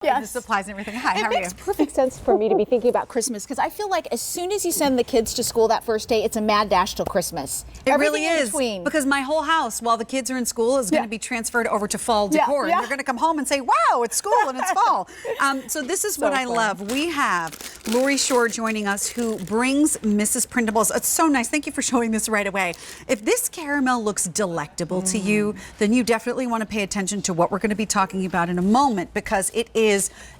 The supplies and everything. Hi, how are you? It makes perfect sense for me to be thinking about Christmas because I feel like as soon as you send the kids to school that first day, it's a mad dash till Christmas. It Everything really in is. between. Because my whole house, while the kids are in school, is going to be transferred over to fall decor. And they're going to come home and say, wow, it's school and it's fall. So this is what I love. We have Lori Shore joining us, who brings Mrs. Prindables. It's so nice. Thank you for showing this right away. If this caramel looks delectable to you, then you definitely want to pay attention to what we're going to be talking about in a moment, because it is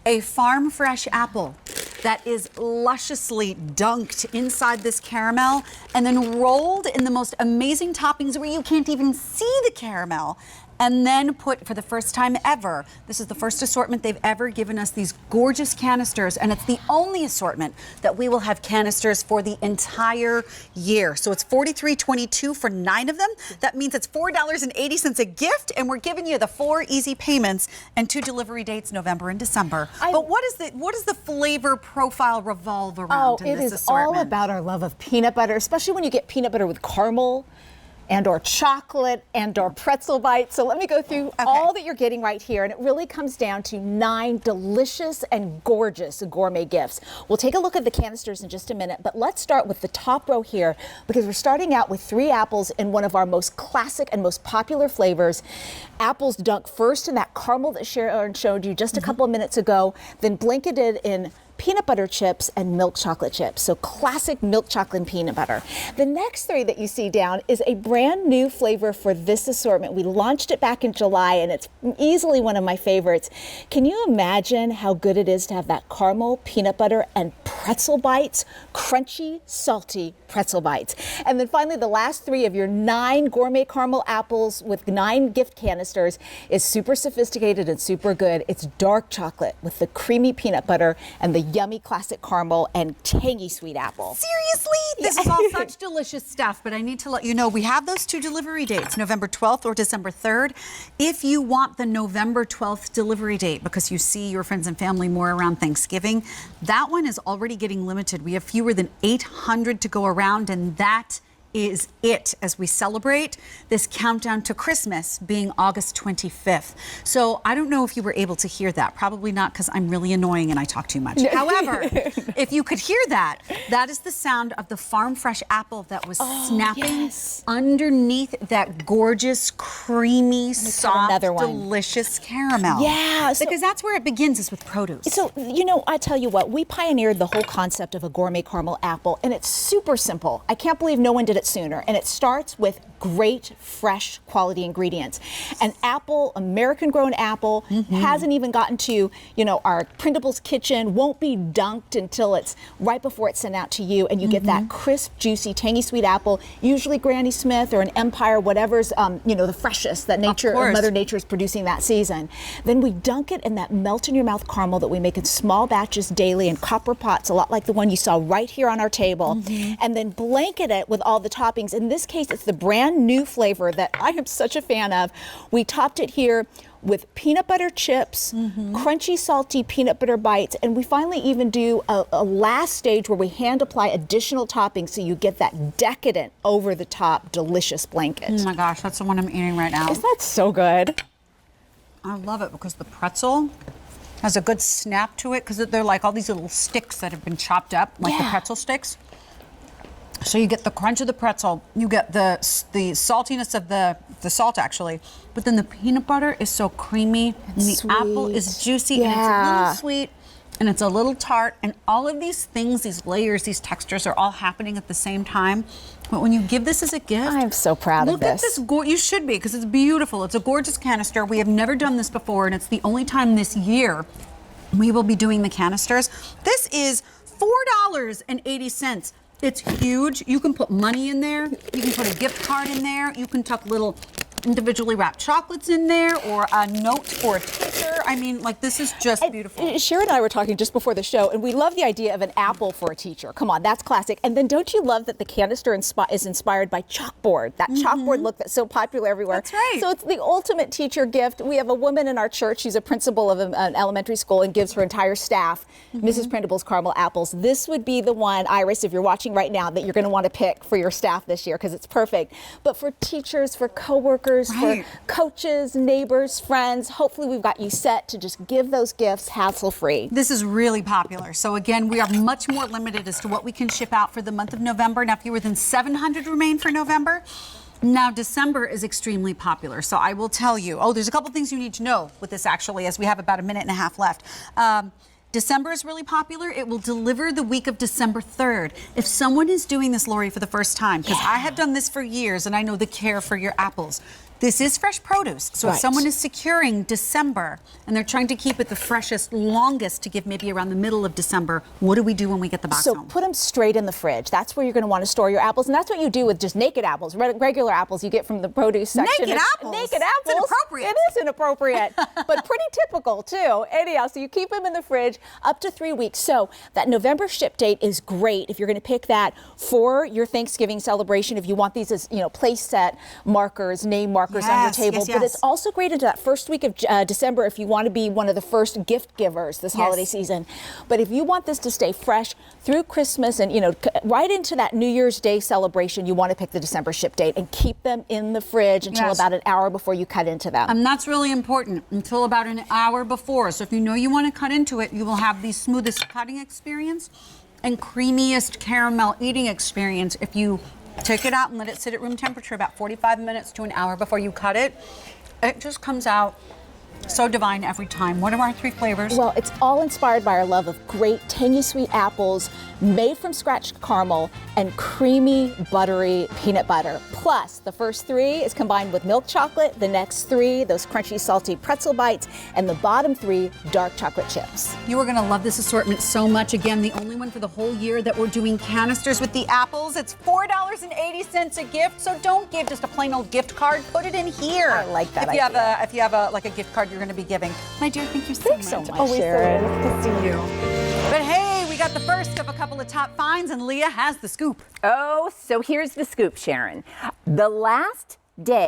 a farm fresh apple that is lusciously dunked inside this caramel and then rolled in the most amazing toppings where you can't even see the caramel, and then put, for the first time ever, this is the first assortment they've ever given us, these gorgeous canisters, and it's the only assortment that we will have canisters for the entire year. So it's $43.22 for 9 of them. That means it's $4.80 a gift, and we're giving you the 4 easy payments and 2 delivery dates, November and December. But what does the flavor profile revolve around in this assortment? It is all about our love of peanut butter, especially when you get peanut butter with caramel and or chocolate and or pretzel bites. So let me go through all that you're getting right here. And it really comes down to 9 delicious and gorgeous gourmet gifts. We'll take a look at the canisters in just a minute, but let's start with the top row here, because we're starting out with 3 apples in one of our most classic and most popular flavors. Apples dunked first in that caramel that Sharon showed you just a couple of minutes ago, then blanketed in peanut butter chips and milk chocolate chips. So classic milk chocolate and peanut butter. The next 3 that you see down is a brand new flavor for this assortment. We launched it back in July and it's easily one of my favorites. Can you imagine how good it is to have that caramel, peanut butter, and pretzel bites? Crunchy, salty pretzel bites. And then finally, the last 3 of your 9 gourmet caramel apples with 9 gift canisters is super sophisticated and super good. It's dark chocolate with the creamy peanut butter and the yummy classic caramel and tangy sweet apple. Seriously? This is all such delicious stuff, but I need to let you know we have those 2 delivery dates, November 12th or December 3rd. If you want the November 12th delivery date because you see your friends and family more around Thanksgiving, that one is already getting limited. We have fewer than 800 to go around, and that is it as we celebrate this countdown to Christmas being August 25th. So I don't know if you were able to hear that. Probably not, because I'm really annoying and I talk too much. However, if you could hear that, that is the sound of the farm fresh apple that was snapping underneath that gorgeous, creamy, soft, delicious caramel. Yeah. Because that's where it begins, is with produce. So, you know, I tell you what, we pioneered the whole concept of a gourmet caramel apple, and it's super simple. I can't believe no one did it sooner. And it starts with great, fresh, quality ingredients. An apple, American-grown apple, hasn't even gotten to, you know, our Prindables kitchen, won't be dunked until it's right before it's sent out to you, and you get that crisp, juicy, tangy, sweet apple, usually Granny Smith or an Empire, whatever's, you know, the freshest that Mother Nature is producing that season. Then we dunk it in that melt-in-your-mouth caramel that we make in small batches daily in copper pots, a lot like the one you saw right here on our table, and then blanket it with all the toppings. In this case, it's the brand new flavor that I am such a fan of. We topped it here with peanut butter chips, crunchy, salty peanut butter bites, and we finally even do a last stage where we hand apply additional toppings so you get that decadent, over-the-top, delicious blanket. Oh my gosh, that's the one I'm eating right now. Isn't that so good? I love it because the pretzel has a good snap to it, because they're like all these little sticks that have been chopped up, like the pretzel sticks. So you get the crunch of the pretzel, you get the saltiness of the salt, actually, but then the peanut butter is so creamy, and the apple is juicy, and it's a little sweet, and it's a little tart, and all of these things, these layers, these textures are all happening at the same time. But when you give this as a gift, I'm so proud of this. Look at this, you should be, because it's beautiful. It's a gorgeous canister. We have never done this before, and it's the only time this year we will be doing the canisters. This is $4.80. It's huge. You can put money in there. You can put a gift card in there. You can tuck little individually wrapped chocolates in there, or a note for a teacher. I mean, like, this is just beautiful. Sharon and I were talking just before the show, and we love the idea of an apple for a teacher. Come on, that's classic. And then don't you love that the canister is inspired by chalkboard, that chalkboard look that's so popular everywhere. That's right. So it's the ultimate teacher gift. We have a woman in our church. She's a principal of an elementary school and gives her entire staff Mrs. Prindables caramel apples. This would be the one, Iris, if you're watching right now, that you're going to want to pick for your staff this year, because it's perfect. But for teachers, for coworkers, coworkers, Right. for coaches, neighbors, friends. Hopefully we've got you set to just give those gifts hassle-free. This is really popular. So again, we are much more limited as to what we can ship out for the month of November. Now, fewer than 700 remain for November. Now, December is extremely popular. So I will tell you, there's a couple things you need to know with this actually, as we have about a minute and a half left. December is really popular. It will deliver the week of December 3rd. If someone is doing this, Lori, for the first time, because I have done this for years and I know the care for your apples. This is fresh produce. So if someone is securing December and they're trying to keep it the freshest, longest to give maybe around the middle of December, what do we do when we get the box home? So put them straight in the fridge. That's where you're going to want to store your apples. And that's what you do with just naked apples, regular apples you get from the produce section. Naked apples? Naked apples. It's inappropriate. It is inappropriate, but pretty typical too. Anyhow, so you keep them in the fridge up to 3 weeks. So that November ship date is great if you're going to pick that for your Thanksgiving celebration. If you want these as, place set markers, name markers on your table. But it's also great into that first week of December if you want to be one of the first gift givers this holiday season. But if you want this to stay fresh through Christmas and, right into that New Year's Day celebration, you want to pick the December ship date and keep them in the fridge until about an hour before you cut into them. And that's really important, until about an hour before. So if you know you want to cut into it, you will have the smoothest cutting experience and creamiest caramel eating experience if you take it out and let it sit at room temperature about 45 minutes to an hour before you cut it. It just comes out so divine every time. What are our 3 flavors? Well, it's all inspired by our love of great tangy sweet apples, made from scratch caramel, and creamy buttery peanut butter. Plus, the first 3 is combined with milk chocolate, the next 3, those crunchy salty pretzel bites, and the bottom 3, dark chocolate chips. You are gonna love this assortment so much. Again, the only one for the whole year that we're doing canisters with the apples. It's $4.80 a gift, so don't give just a plain old gift card. Put it in here. I like that idea. idea. If you have a gift card you're gonna be giving. My dear, thank you so much. Thanks so much, Always Sharon. so good to see you. But hey, we got the first of a couple of top finds, and Leah has the scoop. Oh, so here's the scoop, Sharon. The last day